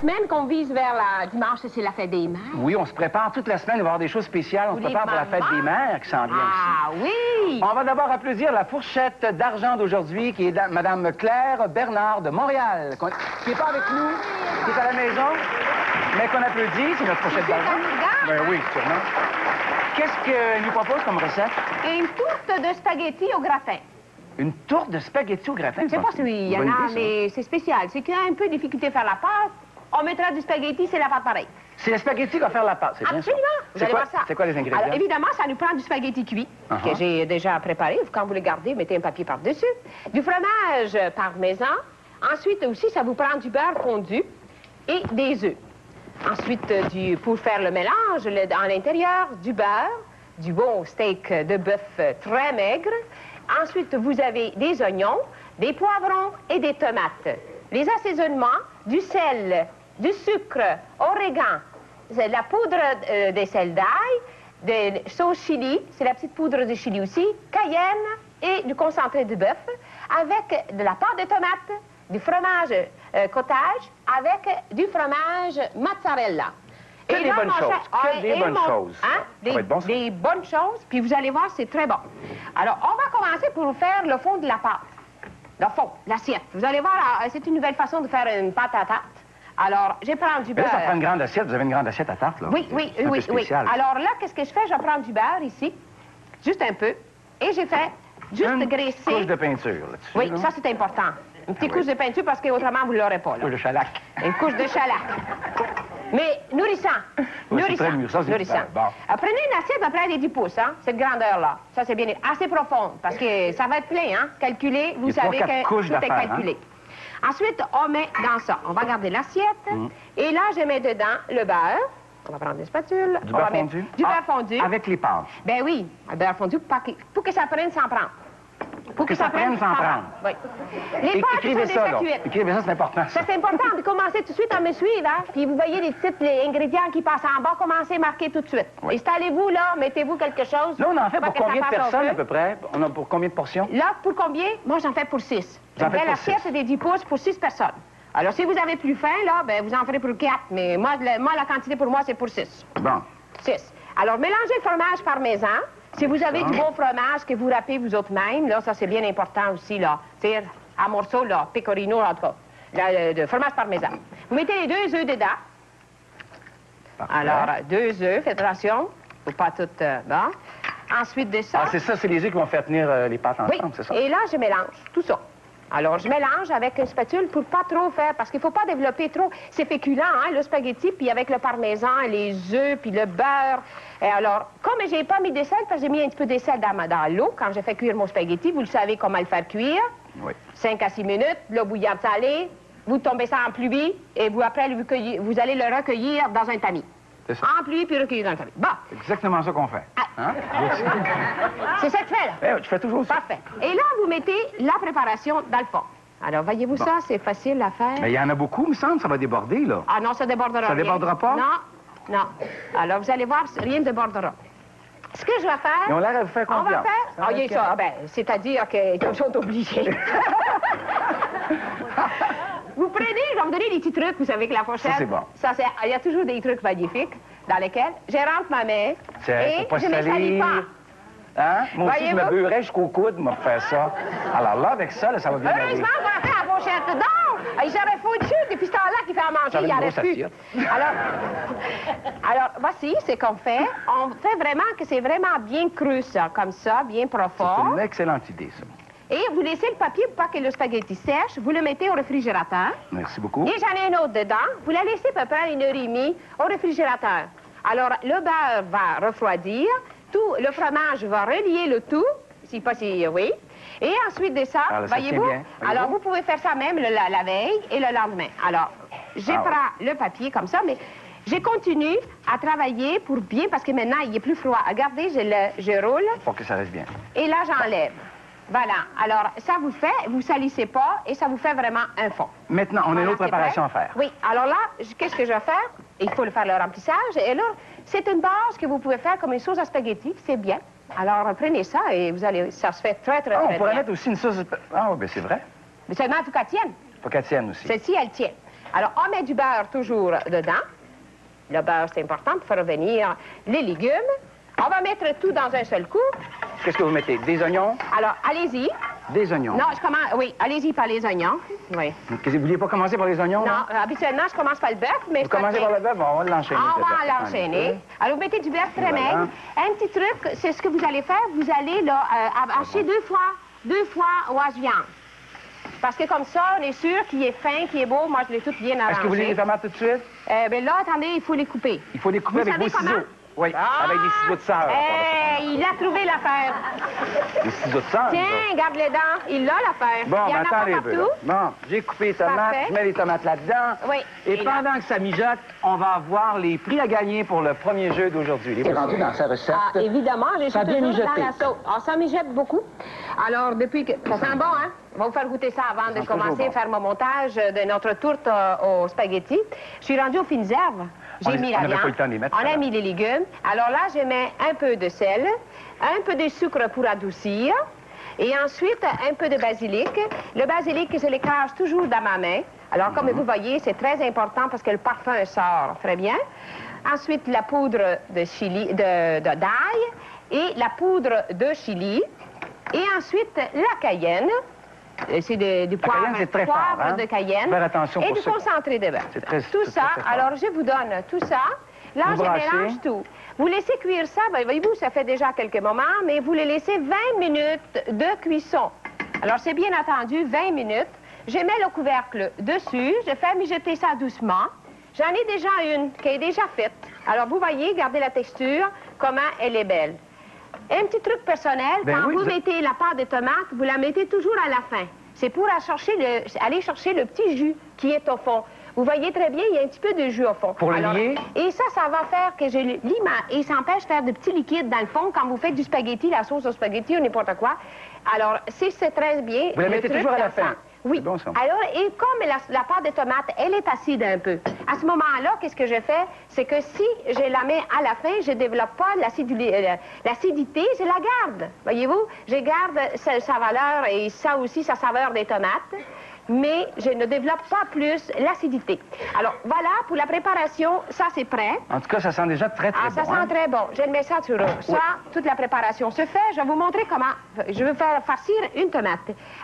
Semaine qu'on vise vers la dimanche, c'est la fête des mères. Oui, on se prépare toute la semaine, il va y avoir des choses spéciales. On se prépare pour la fête des mères qui s'en vient Ah aussi. oui! On va d'abord applaudir la fourchette d'argent d'aujourd'hui, qui est Mme Claire Bernard de Montréal, qui n'est pas avec nous, qui est à la maison, mais qu'on applaudit. C'est notre fourchette d'argent. Ben oui, sûrement. Qu'est-ce qu'elle nous propose comme recette? Une tourte de spaghettis au gratin. Une tourte de spaghettis au gratin? Je sais pas s'il y en a, mais c'est spécial. C'est qu'il y a un peu de difficulté à faire la pâte. On mettra du spaghetti, c'est la pâte pareille. C'est le spaghetti qui va faire la pâte, c'est bien ça? Absolument. Vous allez voir ça. C'est quoi les ingrédients? Alors, évidemment, ça nous prend du spaghetti cuit, que j'ai déjà préparé. Quand vous le gardez, mettez un papier par-dessus. Du fromage parmesan. Ensuite, aussi, ça vous prend du beurre fondu et des œufs. Ensuite, pour faire le mélange, à l'intérieur, du beurre, du bon steak de bœuf très maigre. Ensuite, vous avez des oignons, des poivrons et des tomates. Les assaisonnements, du sel, du sucre, origan, la poudre de sel d'ail, de sauce chili, c'est la petite poudre de chili aussi, cayenne et du concentré de bœuf, avec de la pâte de tomate, du fromage cottage, avec du fromage mozzarella. Que des bonnes choses. Que des bonnes choses. Hein? Ça va être bon, ça. Des bonnes choses, puis vous allez voir, c'est très bon. Alors, on va commencer pour faire le fond de la pâte. Le fond, l'assiette. Vous allez voir, c'est une nouvelle façon de faire une pâte à tarte. Alors, je prends du beurre. Là, ça prend une grande assiette. Vous avez une grande assiette à tarte, là? Oui, oui, oui, oui. Alors là, qu'est-ce que je fais? Je prends du beurre ici, juste un peu, et j'ai fait juste graisser. Une couche de peinture, là-dessus. Oui, là. ça, c'est important. Une petite couche de peinture, parce qu'autrement, vous ne l'aurez pas, là. Une couche de shellac. Une couche de shellac. Mais nourrissant. Oui, c'est très mûr. Ça, c'est nourrissant. bon. Prenez une assiette à près des 10 pouces, hein, cette grandeur-là. Ça, c'est bien assez profonde, parce que ça va être plein, hein. Calculé, vous savez que tout est calculé. Ensuite, on met dans ça. On va garder l'assiette. Et là, je mets dedans le beurre. On va prendre une spatule. Du beurre fondu? Du beurre fondu. Avec les pâtes. Ben oui, un beurre fondu pour que ça prenne sans prendre. Pour que ça prenne sans prendre. Oui. Les pâtes sont déjà cuites. Écrivez ça, c'est important. Ça, c'est important de commencer tout de suite à me suivre, hein? Puis vous voyez les petits ingrédients qui passent en bas, commencez à marquer tout de suite. Oui. Installez-vous, là, mettez-vous quelque chose. Là, on en fait pour combien de personnes, à peu peu près? On a pour combien de portions? Là, pour combien? Moi, j'en fais pour 6. J'en fais pour l'assiette, c'est des 10 pouces pour 6 personnes. Alors, si vous avez plus faim, là, ben, vous en ferez pour 4. Mais moi, la quantité pour moi, c'est pour 6. Bon. 6. Alors, mélangez le fromage parmesan. Si vous avez du bon fromage que vous râpez vous autres mêmes, là, ça, c'est bien important aussi, là. C'est à morceaux, là, pecorino, en tout cas. Le fromage parmesan. Vous mettez les 2 œufs dedans. Parfait. Alors, 2 œufs, faites attention. Faut pas tout... bon. Ensuite de ça... Ah, c'est ça, c'est les œufs qui vont faire tenir les pâtes ensemble, c'est ça? Et là, je mélange tout ça. Alors, je mélange avec une spatule pour pas trop faire, parce qu'il faut pas développer trop. C'est féculent, hein, le spaghetti, puis avec le parmesan, les œufs, puis le beurre. Et alors, comme j'ai pas mis de sel, parce que j'ai mis un petit peu de sel dans l'eau quand j'ai fait cuire mon spaghetti, vous le savez comment le faire cuire. Oui. 5 à 6 minutes, l'eau bouillante salée, vous tombez ça en pluie, et vous, après, vous allez le recueillir dans un tamis. C'est ça. En pluie, puis recueillir dans le tamis. Bon. Exactement ça qu'on fait. Hein? C'est ça que tu fais, là. Eh, tu fais toujours ça. Parfait. Et là, vous mettez la préparation dans le fond. Alors, voyez-vous ça, c'est facile à faire. Mais il y en a beaucoup, il me semble, ça va déborder, là. Ah non, ça débordera Ça rien. débordera pas? Non, non. Alors, vous allez voir, rien ne débordera. Ce que je vais faire... Et on l'air à vous faire confiance. On va faire... Ah, il y a ça. Ben, c'est-à-dire qu'ils sont obligés. Vous prenez, je vais vous donner des petits trucs, vous savez que la fourchette... Ça, c'est bon. Il y a toujours des trucs magnifiques dans lesquels je rentre ma main et Pour pas je ne me salis pas. Hein? Moi aussi, je me Voyez-vous? beurrais jusqu'au coude, moi, pour faire ça. Alors là, avec ça, là, ça va bien aller. Heureusement qu'on a fait la fourchette. Non! Il serait foutu depuis ce temps-là qu'il fait à manger, il n'y aurait plus. Alors, voici ce qu'on fait. On fait vraiment que c'est vraiment bien creux, ça, comme ça, bien profond. C'est une excellente idée, ça. Et vous laissez le papier pour pas que le spaghetti sèche. Vous le mettez au réfrigérateur. Merci beaucoup. Et j'en ai un autre dedans. Vous la laissez à peu près 1h30 au réfrigérateur. Alors, le beurre va refroidir. Tout, le fromage va relier le tout. Si pas si, oui. Et ensuite de ça, voyez-vous? Alors, vous pouvez faire ça même la veille et le lendemain. Alors, je prends le papier comme ça, mais je continue à travailler pour bien, parce que maintenant, il est plus froid. Regardez, je roule. Pour que ça reste bien. Et là, j'enlève. Voilà. Alors, ça vous fait, vous salissez pas, et ça vous fait vraiment un fond. Maintenant, on a une autre préparation à faire. Oui. Alors là, qu'est-ce que je vais faire? Il faut faire le remplissage. Et là, c'est une base que vous pouvez faire comme une sauce à spaghetti. C'est bien. Alors, prenez ça et vous allez... Ça se fait très, très, très bien. On pourrait mettre aussi une sauce... Ah oui, bien c'est vrai. Mais seulement, il faut qu'elle tienne. Faut qu'elle tienne aussi. Celle-ci, elle tient. Alors, on met du beurre toujours dedans. Le beurre, c'est important pour faire revenir les légumes. On va mettre tout dans un seul coup. Qu'est-ce que vous mettez? Des oignons? Alors, allez-y. Des oignons. Non, je commence... Oui, allez-y par les oignons. Oui. Vous vouliez pas commencer par les oignons? Non, habituellement, je commence par le bœuf, mais... Vous commencez par le bœuf? Bon, on va l'enchaîner. On va l'enchaîner. Alors, vous mettez du bœuf très maigre. Un petit truc, c'est ce que vous allez faire. Vous allez, là, hacher deux fois au viande. Parce que comme ça, on est sûr qu'il est fin, qu'il est beau. Moi, je l'ai tout bien arrangé. Est-ce que vous voulez les tomates tout de suite? Bien là, attendez, il faut les couper. Il faut les couper avec vos ciseaux. Oui, avec des ciseaux de sœur. Il a trouvé l'affaire. Des ciseaux de sœur? Tiens, garde les dents. Il l'a l'affaire. Bon, il y en a pas attendez un partout. peu. Bon, j'ai coupé les tomates, Parfait. je mets les tomates là-dedans. Oui. Et pendant que ça mijote, on va avoir les prix à gagner pour le premier jeu d'aujourd'hui. C'est rendu dans sa recette. Ah, évidemment, j'ai ça a bien mijoté. dans la sauce. Ah, ça mijote beaucoup. Alors, depuis que... Ça sent bon, hein? On va vous faire goûter ça avant de commencer à faire mon montage de notre tourte aux spaghettis. Je suis rendue aux fines herbes. J'ai mis la viande. Pas le temps d'y mettre, on a mis les légumes. Alors là, je mets un peu de sel, un peu de sucre pour adoucir, et ensuite un peu de basilic. Le basilic, je l'écrase toujours dans ma main. Alors, comme vous voyez, c'est très important parce que le parfum sort très bien. Ensuite, la poudre de chili, d'ail et la poudre de chili. Et ensuite, la cayenne. C'est du poivre, très fort, hein? de cayenne. Faire attention et pour du ça. concentré de beurre. Tout ça, très fort. alors je vous donne tout ça. Là, Vous je brassez. mélange tout. Vous laissez cuire ça, ben, voyez-vous, ça fait déjà quelques moments, mais vous les laissez 20 minutes de cuisson. Alors, c'est bien entendu 20 minutes. Je mets le couvercle dessus, je fais mijoter ça doucement. J'en ai déjà une qui est déjà faite. Alors, vous voyez, regardez la texture, comment elle est belle. Un petit truc personnel, quand vous mettez la pâte de tomate, vous la mettez toujours à la fin. C'est pour aller chercher le petit jus qui est au fond. Vous voyez très bien, il y a un petit peu de jus au fond. Pour le lier? Et ça va faire que je lie et ça empêche de faire de petits liquides dans le fond quand vous faites du spaghetti, la sauce au spaghetti ou n'importe quoi. Alors, c'est très bien. Vous la mettez toujours à la fin? Oui. Bon, ça. Alors, et comme la pâte de tomate, elle est acide un peu, à ce moment-là, qu'est-ce que je fais? C'est que si je la mets à la fin, je ne développe pas l'acidité, je la garde. Voyez-vous? Je garde sa valeur et ça aussi, sa saveur des tomates, mais je ne développe pas plus l'acidité. Alors, voilà, pour la préparation, ça, c'est prêt. En tout cas, ça sent déjà très, très bon. Ça sent très bon. Je mets ça sur ça. Toute la préparation se fait. Je vais vous montrer comment je vais faire farcir une tomate.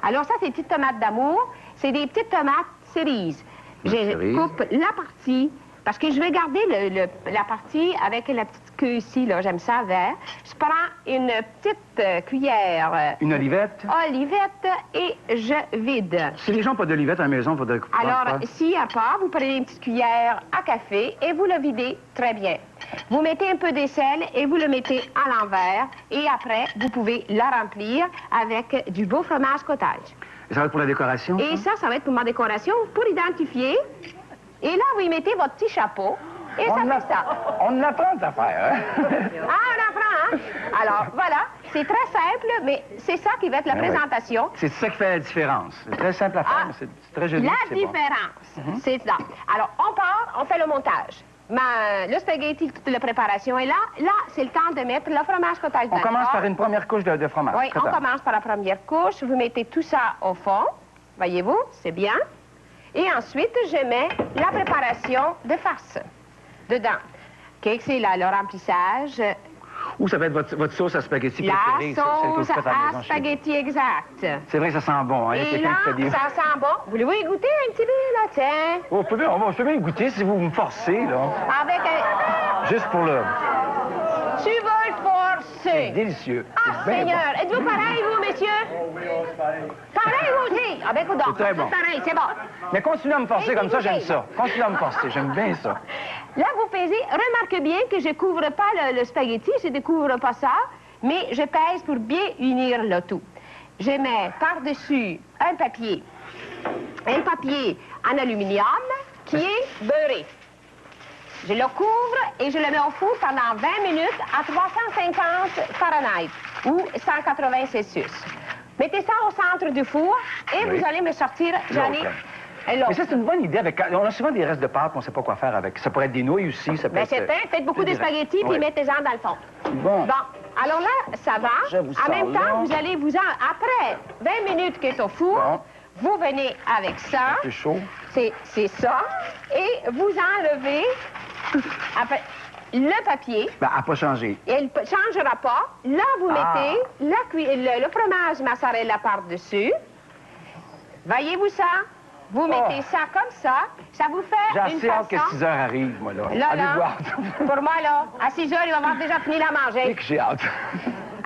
Alors, ça, c'est des petites tomates d'amour. C'est des petites tomates cerises. Je coupe la partie, parce que je vais garder la partie avec la petite queue ici, là. J'aime ça vert. Je prends une petite cuillère. Une olivette? Olivette et je vide. Si les gens n'ont pas d'olivette à la maison, il faudrait couper. Alors, s'il n'y a pas, vous prenez une petite cuillère à café et vous le videz très bien. Vous mettez un peu de sel et vous le mettez à l'envers. Et après, vous pouvez la remplir avec du beau fromage cottage. Et ça va être pour la décoration? Et ça va être pour ma décoration, pour identifier. Et là, vous y mettez votre petit chapeau. Et ça fait ça. On apprend cette affaire, hein? On apprend, hein? Alors, voilà. C'est très simple, mais c'est ça qui va être la présentation. C'est ça qui fait la différence. C'est très simple à faire, mais c'est très joli. La différence, c'est ça. Alors, on part, on fait le montage. Le spaghetti, toute la préparation est là. Là, c'est le temps de mettre le fromage cottage. On commence par une première couche de fromage. Oui, on commence par la première couche. Vous mettez tout ça au fond. Voyez-vous, c'est bien. Et ensuite, je mets la préparation de farce dedans. C'est le remplissage. Ou ça va être votre sauce à spaghetti préférée. La sauce à spaghetti, exact. C'est vrai que ça sent bon. Hein? Et là, ça sent bon. Voulez-vous y goûter un petit peu, là, tiens? Oh, je peux bien y goûter si vous me forcez, là. Avec un... Juste pour le... Tu veux le forcer? C'est délicieux. Ah, Seigneur! Êtes-vous pareil, vous, messieurs? Pareil, vous aussi? Ah, ben, écoute donc. C'est très bon. Pareil, c'est bon. Mais continuez à me forcer comme ça, j'aime ça. Continuez à me forcer, j'aime bien ça. Là, vous pesez. Remarque bien que je ne couvre pas le spaghetti, je ne découvre pas ça, mais je pèse pour bien unir le tout. Je mets par-dessus un papier en aluminium qui est beurré. Je le couvre et je le mets au four pendant 20 minutes à 350 Fahrenheit ou 180 Celsius. Mettez ça au centre du four et vous allez me sortir, j'en ai... Mais ça, c'est une bonne idée. On a souvent des restes de pâtes, on ne sait pas quoi faire avec. Ça pourrait être des nouilles aussi. Ça peut être... Faites beaucoup de spaghettis, puis mettez-en dans le fond. Bon. Alors là, ça va. En même temps, vous allez après 20 minutes que c'est au four, vous venez avec ça. C'est chaud. C'est ça. Et vous enlevez après, le papier. Ben, elle n'a pas changé. Et elle ne changera pas. Là, vous mettez le fromage mozzarella par-dessus. Voyez-vous ça? Vous mettez ça comme ça. Ça vous fait J'ai une assez hâte que façon... 6 heures arrive, moi, là. Là, pour moi, là, à 6 heures, il va avoir déjà fini la manger. Et que j'ai hâte.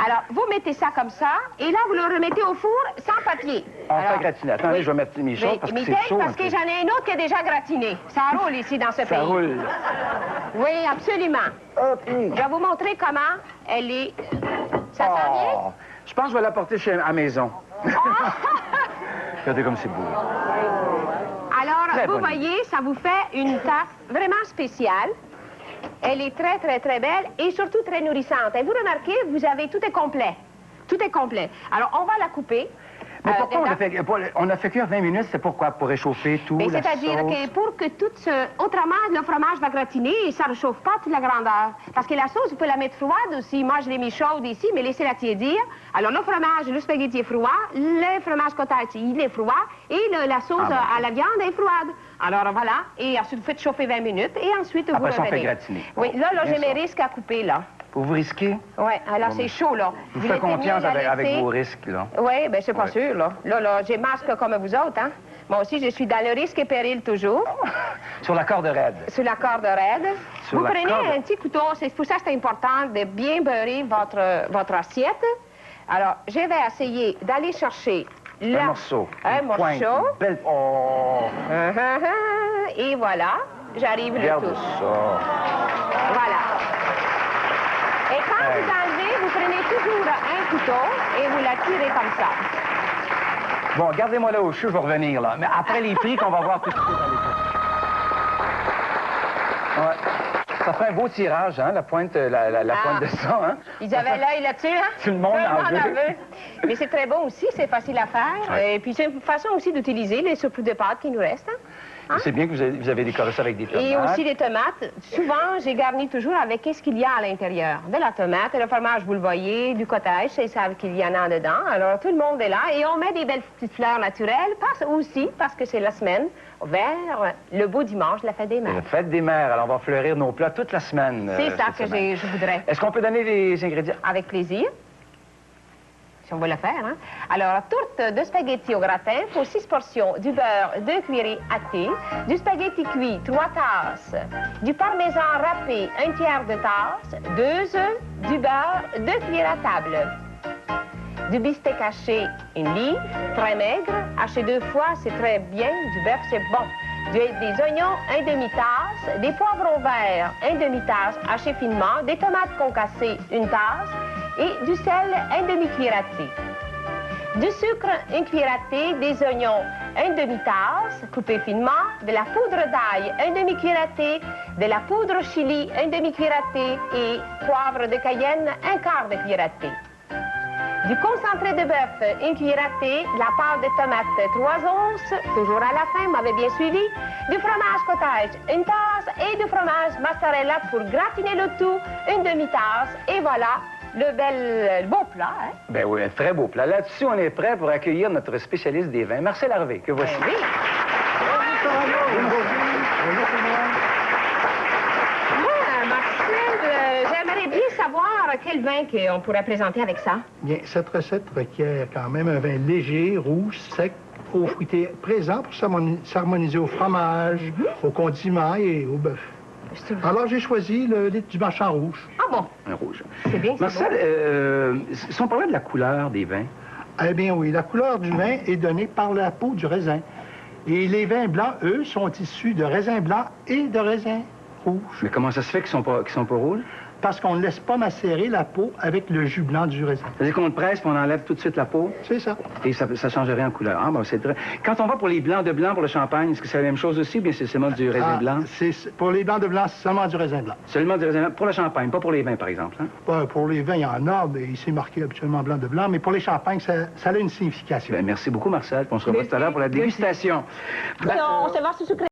Alors, vous mettez ça comme ça, et là, vous le remettez au four sans papier. On fait gratiner. Attendez, je vais mettre mes choses parce que c'est chaud. Parce que j'en ai une autre qui est déjà gratinée. Ça roule ici dans ce pays. Ça roule. Oui, absolument. Je vais vous montrer comment elle est... Ça sent bien? Je pense que je vais l'apporter à la maison. Regardez comme c'est beau. Alors, Très vous bonne. voyez, ça vous fait une tarte vraiment spéciale. Elle est très, très, très belle et surtout très nourrissante. Et vous remarquez, tout est complet. Tout est complet. Alors, on va la couper. Mais pourquoi on a fait cuire 20 minutes? C'est pourquoi? Pour réchauffer tout, la c'est-à-dire sauce? que pour que tout ce... Autrement, le fromage va gratiner et ça ne réchauffe pas toute la grandeur. Parce que la sauce, vous pouvez la mettre froide aussi. Moi, je l'ai mis chaude ici, mais laissez-la tiédir. Alors, le fromage, le spaghetti est froid, le fromage cottage, il est froid, et la sauce à la viande est froide. Alors, voilà. Et ensuite, vous faites chauffer 20 minutes, et ensuite, Après, vous ça, on revenez. fait gratiner. Oui, là, j'ai mes risques à couper, là. Vous risquez? Oui, alors c'est chaud, là. Je vous fais confiance avec vos risques, là. Oui, bien, c'est pas sûr, là. Là, j'ai masque comme vous autres, hein. Moi aussi, je suis dans le risque et péril toujours. Sur la corde raide. Sur la corde raide. Sur vous la prenez corde. un petit couteau, c'est pour ça que c'est important de bien beurrer votre assiette. Alors, je vais essayer d'aller chercher Un morceau. Un Une pointe, morceau. une belle... Oh! Et voilà, j'arrive le Regarde tout. ça. Voilà. Et quand vous enlevez, vous prenez toujours un couteau et vous la tirez comme ça. Bon, gardez-moi là au chaud, je vais revenir, là. Mais après les prix qu'on va voir tout de suite dans les prix. Ouais. Ça fait un beau tirage, hein, la pointe de ça, hein? Ils avaient l'œil là-dessus, hein? Tout le monde en veut. Mais c'est très bon aussi, c'est facile à faire. Ouais. Et puis c'est une façon aussi d'utiliser les surplus de pâtes qui nous restent. Hein? C'est bien que vous avez décoré ça avec des tomates. Et aussi les tomates. Souvent, j'ai garni toujours avec qu'est-ce qu'il y a à l'intérieur. De la tomate, le fromage, vous le voyez, du cottage, ils savent qu'il y en a dedans. Alors, tout le monde est là. Et on met des belles petites fleurs naturelles, parce que c'est la semaine, vers le beau dimanche, la fête des mères. La fête des mères. Alors, on va fleurir nos plats toute la semaine. C'est ça cette que semaine. je voudrais. Est-ce qu'on peut donner les ingrédients? Avec plaisir. Si on veut le faire, hein. Alors, tourte de spaghetti au gratin pour 6 portions, du beurre, 2 cuillerées à thé, du spaghetti cuit, 3 tasses, du parmesan râpé, 1/3 de tasse, 2 œufs, du beurre, 2 cuillères à table. Du beefsteak haché, 1 livre, très maigre, haché 2 fois, c'est très bien, du bœuf, c'est bon. Des oignons, 1 demi-tasse, des poivrons verts, 1 demi-tasse, hachés finement, des tomates concassées, 1 tasse, et du sel, 1 demi-cuillère à thé. Du sucre, 1 cuillère à thé, des oignons, 1 demi-tasse, coupés finement, de la poudre d'ail, 1 demi-cuillère à thé, de la poudre chili, 1 demi-cuillère à thé, et poivre de Cayenne, 1/4 de cuillère à thé. Du concentré de bœuf, 1 cuillère à thé, de la pâte de tomate, 3 onces, toujours à la fin, m'avez bien suivi, du fromage cottage, 1 tasse, et du fromage mozzarella pour gratiner le tout, 1 demi-tasse, et voilà, le beau plat, hein? Ben oui, un très beau plat. Là-dessus, on est prêt pour accueillir notre spécialiste des vins, Marcel Harvey, que voici. Ben oui. Moi, Marcel, j'aimerais bien savoir quel vin qu'on pourrait présenter avec ça. Bien, cette recette requiert quand même un vin léger, rouge, sec, aux fruités présents pour s'harmoniser au fromage, aux condiments et au bœuf. Alors, j'ai choisi le litre du marchand rouge. Ah bon? Un rouge. C'est bien, c'est Marcel, si on parlait de la couleur des vins, Eh bien oui, la couleur du vin est donnée par la peau du raisin. Et les vins blancs, eux, sont issus de raisins blancs et de raisins rouges. mais comment ça se fait qu'ils sont pas rouges? Parce qu'on ne laisse pas macérer la peau avec le jus blanc du raisin. C'est-à-dire qu'on le presse puis on enlève tout de suite la peau C'est ça. et ça change rien en couleur. Ah, bon, c'est très... Quand on va pour les blancs de blanc pour le champagne, est-ce que c'est la même chose aussi ou bien c'est seulement du raisin blanc? Pour les blancs de blanc, c'est seulement du raisin blanc. Seulement du raisin blanc pour le champagne, pas pour les vins, par exemple. Hein? Pour les vins, il y en a, mais il s'est marqué habituellement blanc de blanc, mais pour les champagnes, ça a une signification. Ben, merci beaucoup, Marcel. Puis on se revoit tout à l'heure pour la dégustation. On se va se sucrer